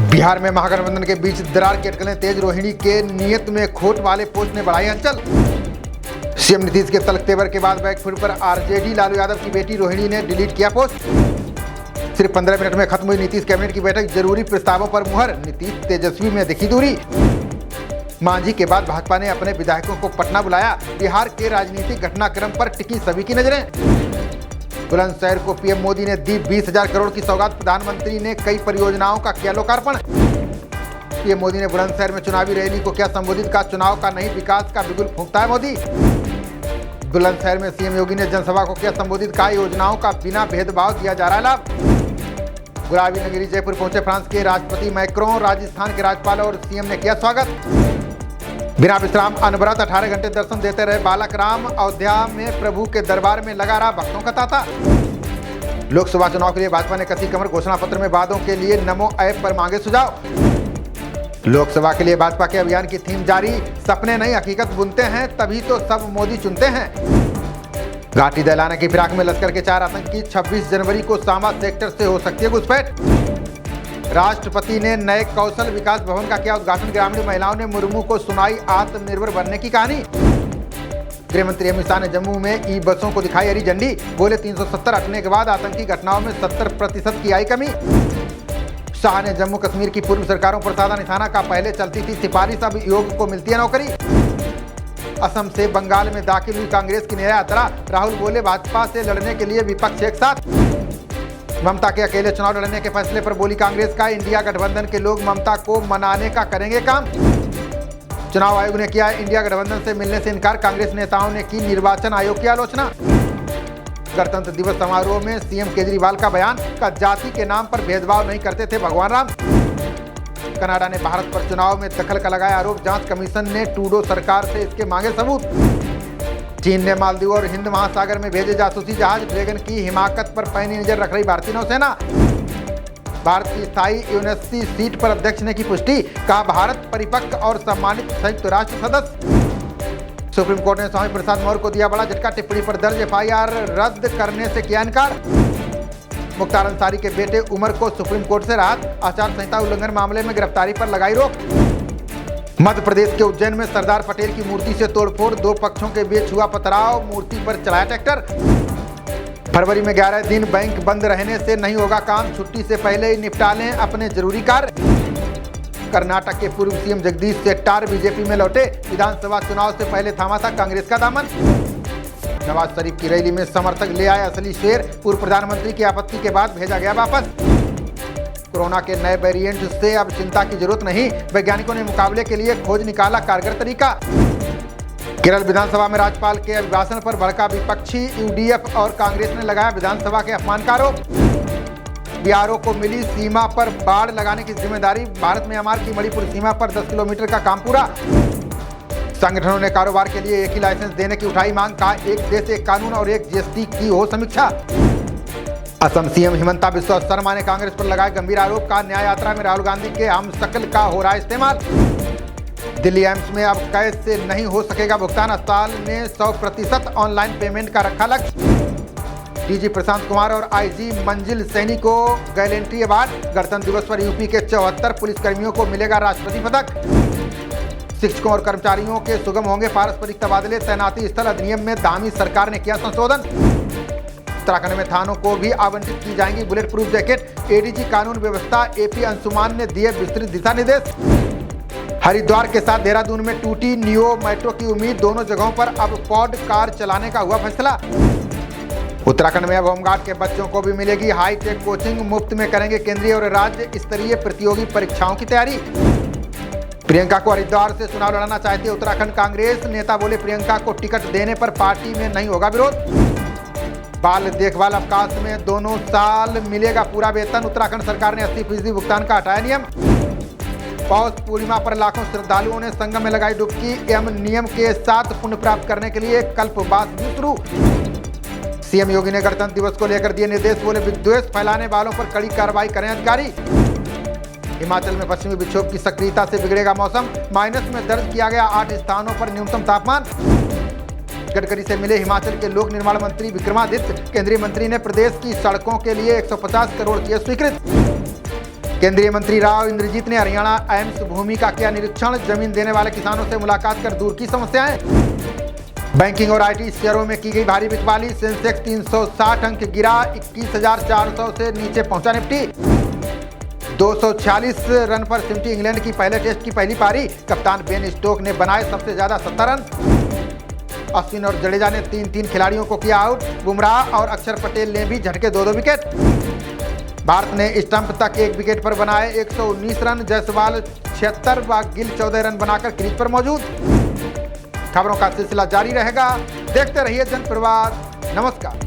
बिहार में महागठबंधन के बीच दरार की अटकलें तेज। रोहिणी के नियत में खोट वाले पोस्ट ने बढ़ाई हलचल। सीएम नीतीश के तल्ख तेवर के बाद बैकफुट पर आरजेडी। लालू यादव की बेटी रोहिणी ने डिलीट किया पोस्ट। सिर्फ 15 मिनट में खत्म हुई नीतीश कैबिनेट की बैठक। जरूरी प्रस्तावों पर मुहर। नीतीश तेजस्वी में दिखी दूरी। मांझी के बाद भाजपा ने अपने विधायकों को पटना बुलाया। बिहार के राजनीतिक घटनाक्रम पर टिकी सभी की नजरें। बुलंदशहर को पीएम मोदी ने दी 20,000 करोड़ की सौगात। प्रधानमंत्री ने कई परियोजनाओं का किया लोकार्पण। पीएम मोदी ने बुलंदशहर में चुनावी रैली को किया संबोधित। का चुनाव का नहीं विकास का बिगुल फूंकता है मोदी। बुलंदशहर में सीएम योगी ने जनसभा को किया संबोधित। का योजनाओं का बिना भेदभाव दिया जा रहा है लाभ। गुलाबी नगरी जयपुर पहुंचे फ्रांस के राष्ट्रपति मैक्रों। राजस्थान के राज्यपाल और सीएम ने किया स्वागत। बिना विश्राम अनवरत 18 घंटे दर्शन देते रहे बालक राम। अयोध्या में प्रभु के दरबार में लगा रहा भक्तों का तांता। लोकसभा चुनाव के लिए भाजपा ने कसी कमर। घोषणा पत्र में वादों के लिए नमो ऐप पर मांगे सुझाव। लोकसभा के लिए भाजपा के अभियान की थीम जारी। सपने नहीं हकीकत बुनते हैं तभी तो सब मोदी चुनते हैं। घाटी दहलाने की फिराक में लश्कर के 4 आतंकी। 26 जनवरी को सामा सेक्टर से हो सकती है घुसपैठ। राष्ट्रपति ने नए कौशल विकास भवन का किया उद्घाटन। ग्रामीण महिलाओं ने मुर्मू को सुनाई आत्मनिर्भर बनने की कहानी। गृहमंत्री अमित शाह ने जम्मू में ई बसों को दिखाई हरी झंडी। बोले 370 हटने के बाद आतंकी घटनाओं में 70% की आई कमी। शाह ने जम्मू कश्मीर की पूर्व सरकारों पर साधा निशाना। का पहले चलती थी सिफारिश अब योग को मिलती है नौकरी। असम से बंगाल में दाखिल हुई कांग्रेस की नया यात्रा। राहुल बोले भाजपा से लड़ने के लिए विपक्ष एक साथ। ममता के अकेले चुनाव लड़ने के फैसले पर बोली कांग्रेस का इंडिया गठबंधन के लोग ममता को मनाने का करेंगे काम। चुनाव आयोग ने किया इंडिया गठबंधन से मिलने से इनकार। कांग्रेस नेताओं ने की निर्वाचन आयोग की आलोचना। गणतंत्र दिवस समारोह में सीएम केजरीवाल का बयान। का जाति के नाम पर भेदभाव नहीं करते थे भगवान राम। कनाडा ने भारत पर चुनाव में दखल का लगाया आरोप। जांच कमीशन ने ट्रूडो सरकार से इसके मांगे सबूत। चीन ने मालदीव और हिंद महासागर में भेजे जासूसी जहाज। ड्रैगन की हिमाकत पर पैनी नजर रख रही भारतीय नौसेना। भारत की स्थायी यूएनएससी सीट पर अध्यक्ष ने की पुष्टि। कहा भारत परिपक्व और सम्मानित संयुक्त राष्ट्र सदस्य। सुप्रीम कोर्ट ने स्वामी प्रसाद मौर्य को दिया बड़ा झटका। टिप्पणी पर दर्ज एफआईआर रद्द करने से किया इनकार। मुख्तार अंसारी के बेटे उमर को सुप्रीम कोर्ट से राहत। आचार संहिता उल्लंघन मामले में गिरफ्तारी पर लगाई रोक। मध्य प्रदेश के उज्जैन में सरदार पटेल की मूर्ति से तोड़फोड़। 2 पक्षों के बीच हुआ पथराव। मूर्ति पर चलाया ट्रैक्टर। फरवरी में 11 दिन बैंक बंद रहने से नहीं होगा काम। छुट्टी से पहले ही निपटा लें अपने जरूरी कार्य। कर्नाटक के पूर्व सीएम जगदीश शेट्टार बीजेपी में लौटे। विधानसभा चुनाव से पहले थामा था कांग्रेस का दामन। नवाज शरीफ की रैली में समर्थक ले आए असली शेर। पूर्व प्रधानमंत्री की आपत्ति के बाद भेजा गया वापस। कोरोना के नए वेरिएंट से अब चिंता की जरूरत नहीं। वैज्ञानिकों ने मुकाबले के लिए खोज निकाला कारगर तरीका। केरल विधानसभा में राज्यपाल के अभिभाषण पर भड़का विपक्षी। यूडीएफ और कांग्रेस ने लगाया विधानसभा के अपमान का आरोप। बीआरओ को मिली सीमा पर बाड़ लगाने की जिम्मेदारी। भारत म्यांमार की मणिपुर सीमा पर 10 किलोमीटर का काम पूरा। संगठनों ने कारोबार के लिए एक ही लाइसेंस देने की उठाई मांग। का एक देश एक कानून और एक जीएसटी की हो समीक्षा। असम सीएम हिमंता बिस्वा शर्मा ने कांग्रेस पर लगाए गंभीर आरोप। का न्याय यात्रा में राहुल गांधी के हम शक्ल का हो रहा है इस्तेमाल। दिल्ली एम्स में अब कैश से नहीं हो सकेगा भुगतान। अस्पताल ने 100% ऑनलाइन पेमेंट का रखा लक्ष्य। डीजी प्रशांत कुमार और आईजी मंजिल सैनी को गैलेंट्री अवार्ड। गणतंत्र दिवस पर यूपी के 74 पुलिसकर्मियों को मिलेगा राष्ट्रपति पदक। शिक्षकों और कर्मचारियों के सुगम होंगे पारस्परिक तबादले। तैनाती स्थल अधिनियम में धामी सरकार ने किया संशोधन। उत्तराखंड में थानों को भी आवंटित की जाएंगी बुलेट प्रूफ जैकेट। एडीजी कानून व्यवस्था एपी अंशुमान ने दिए विस्तृत दिशा निर्देश। हरिद्वार के साथ देहरादून में टूटी नियो मेट्रो की उम्मीद। दोनों जगहों पर अब पॉड कार चलाने का हुआ फैसला। उत्तराखंड में अब होमगार्ड के बच्चों को भी मिलेगी हाईटेक कोचिंग। मुफ्त में करेंगे केंद्रीय और राज्य स्तरीय प्रतियोगी परीक्षाओं की तैयारी। प्रियंका को हरिद्वार से चुनाव लड़ाना चाहती है उत्तराखंड कांग्रेस। नेता बोले प्रियंका को टिकट देने पर पार्टी में नहीं होगा विरोध। बाल देखभाल अवकाश में दोनों साल मिलेगा पूरा वेतन। उत्तराखंड सरकार ने 80% भुगतान का हटाया नियम। पौष पूर्णिमा पर लाखों श्रद्धालुओं ने संगम में लगाई डुबकी। एम नियम के साथ पुण्य प्राप्त करने के लिए कल्पवास भी शुरू। सीएम योगी ने गणतंत्र दिवस को लेकर दिए निर्देश। बोले विद्वेष फैलाने वालों पर कड़ी कार्रवाई करें अधिकारी। हिमाचल में पश्चिमी विक्षोभ की सक्रियता से बिगड़ेगा मौसम। माइनस में दर्ज किया गया 8 स्थानों पर न्यूनतम तापमान। गडकरी से मिले हिमाचल के लोक निर्माण मंत्री विक्रमादित्य। केंद्रीय मंत्री ने प्रदेश की सड़कों के लिए 150 करोड़ किए स्वीकृत। केंद्रीय मंत्री राव इंद्रजीत ने हरियाणा एम्स भूमि का किया निरीक्षण। जमीन देने वाले किसानों से मुलाकात कर दूर की समस्याएं। बैंकिंग और आईटी शेयरों में की गई भारी बिकवाली। सेंसेक्स 360 अंक गिरा, 21,400 से नीचे पहुंचा निफ्टी। 246 रन पर सिमटी इंग्लैंड की पहले टेस्ट की पहली पारी। कप्तान बेन स्टोक ने बनाए सबसे ज्यादा 70 रन। अश्विन और जडेजा ने 3-3 खिलाड़ियों को किया आउट। बुमराह और अक्षर पटेल ने भी झटके 2-2 विकेट। भारत ने स्टंप तक 1 विकेट पर बनाए 119 रन। जायसवाल 76 व गिल 14 रन बनाकर क्रीज पर मौजूद। खबरों का सिलसिला जारी रहेगा। देखते रहिए जनप्रवाद। नमस्कार।